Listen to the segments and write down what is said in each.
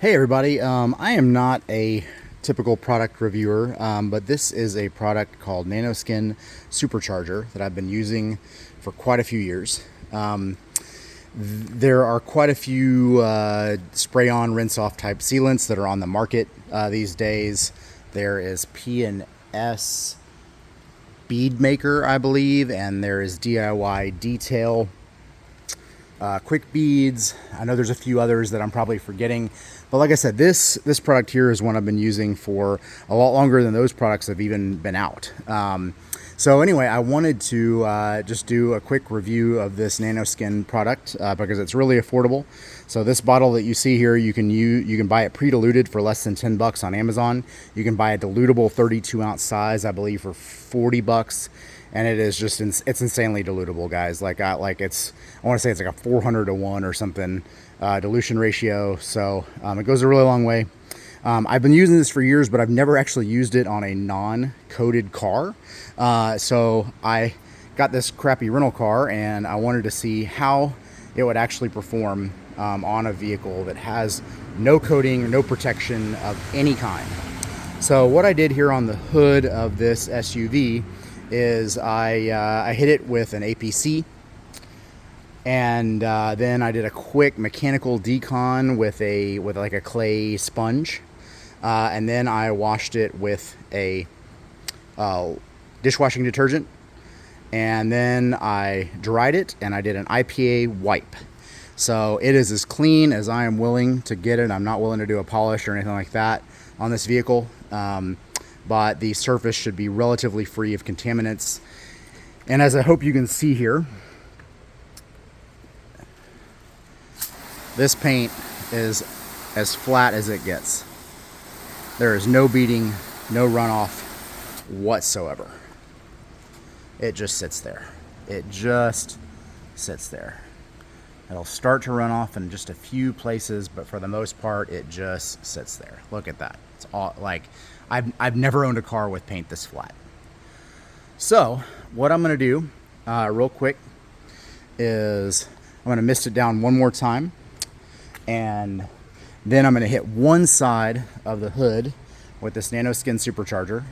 Hey everybody, I am not a typical product reviewer, but this is a product called Nanoskin Supercharger that I've been using for quite a few years. There are quite a few spray-on, rinse-off type sealants that are on the market these days. There is P&S Bead Maker, I believe, and there is DIY Detail. Quick beads. I know there's a few others that I'm probably forgetting, but like I said, this product here is one I've been using for a lot longer than those products have even been out. So anyway, I wanted to just do a quick review of this Nanoskin product because it's really affordable. So this bottle that you see here, you can buy it pre-diluted for less than $10 on Amazon. You can buy a dilutable 32-ounce size, I believe, for $40. And it is just, it's insanely dilutable, guys. I want to say it's like a 400 to 1 or something dilution ratio. So it goes a really long way. I've been using this for years, but I've never actually used it on a non-coated car. So I got this crappy rental car and I wanted to see how it would actually perform on a vehicle that has no coating or no protection of any kind. So what I did here on the hood of this SUV is I hit it with an APC, and then I did a quick mechanical decon with like a clay sponge, and then I washed it with a dishwashing detergent, and then I dried it and I did an IPA wipe. So it is as clean as I am willing to get it. I'm not willing to do a polish or anything like that on this vehicle. But the surface should be relatively free of contaminants. And as I hope you can see here, this paint is as flat as it gets. There is no beading, no runoff whatsoever. It just sits there. It just sits there. It'll start to run off in just a few places, but for the most part, it just sits there. Look at that. It's all like, I've never owned a car with paint this flat. So what I'm going to do real quick is I'm going to mist it down one more time, and then I'm going to hit one side of the hood with this Nanoskin Supercharger.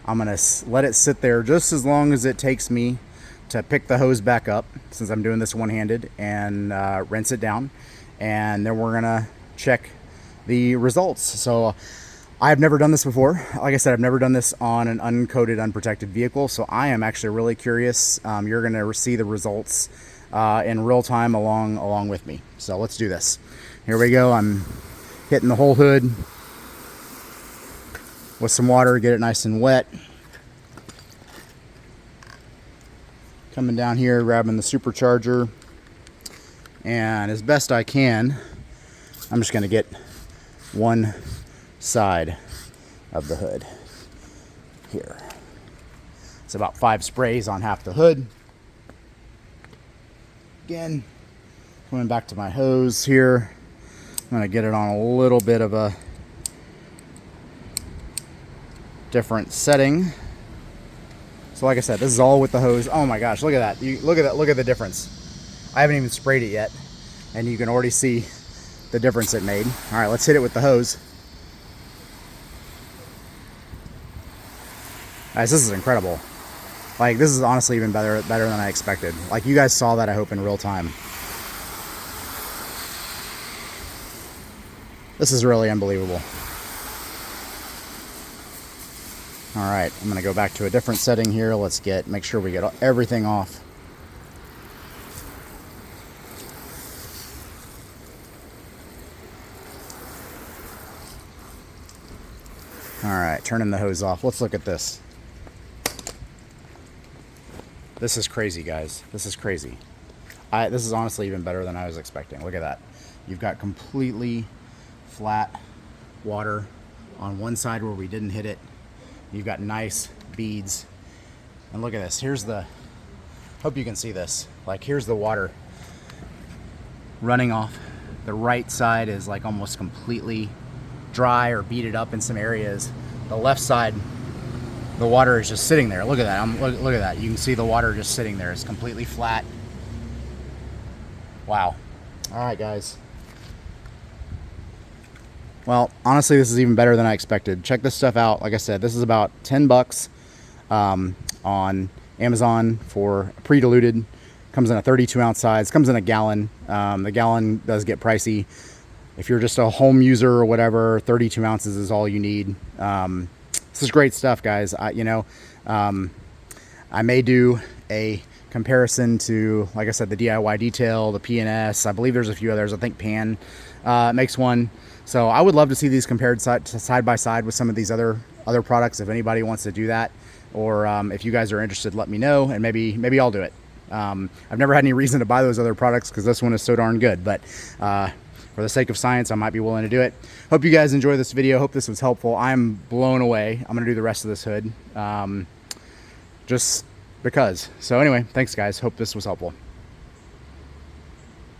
I'm going to let it sit there just as long as it takes me to pick the hose back up, since I'm doing this one-handed, and rinse it down, and then we're going to check the results. So I've never done this before. Like I said, I've never done this on an uncoated, unprotected vehicle, so I am actually really curious. You're going to see the results in real time along with me. So let's do this. Here we go. I'm hitting the whole hood with some water, get it nice and wet. Coming down here, grabbing the supercharger, and as best I can, I'm just going to get one side of the hood here. It's about 5 sprays on half the hood. Again, coming back to my hose here, I'm going to get it on a little bit of a different setting. So like I said, this is all with the hose. Oh my gosh, look at that. Look at the difference. I haven't even sprayed it yet, and you can already see the difference it made. All right, let's hit it with the hose. Guys, this is incredible. Like, this is honestly even better than I expected. Like, you guys saw that, I hope, in real time. This is really unbelievable. All right, I'm gonna go back to a different setting here. Let's make sure we get everything off. All right, turning the hose off. Let's look at this. This is crazy, guys. This is crazy. This is honestly even better than I was expecting. Look at that. You've got completely flat water on one side where we didn't hit it. You've got nice beads. And look at this. Hope you can see this. Like, here's the water running off. The right side is like almost completely dry or beaded up in some areas. The left side, the water is just sitting there. Look at that. Look at that. You can see the water just sitting there. It's completely flat. Wow. All right, guys. Well, honestly, this is even better than I expected. Check this stuff out. Like I said, this is about 10 bucks on Amazon for pre-diluted. Comes in a 32-ounce size. Comes in a gallon. The gallon does get pricey. If you're just a home user or whatever, 32 ounces is all you need. This is great stuff, guys. I may do a comparison to, like I said, the DIY Detail, the P&S. I believe there's a few others. I think Pan makes one. So I would love to see these compared side by side with some of these other products. If anybody wants to do that, or if you guys are interested, let me know, and maybe I'll do it. I've never had any reason to buy those other products because this one is so darn good, but for the sake of science, I might be willing to do it. Hope you guys enjoy this video. Hope this was helpful. I'm blown away. I'm going to do the rest of this hood just because. So anyway, thanks guys. Hope this was helpful.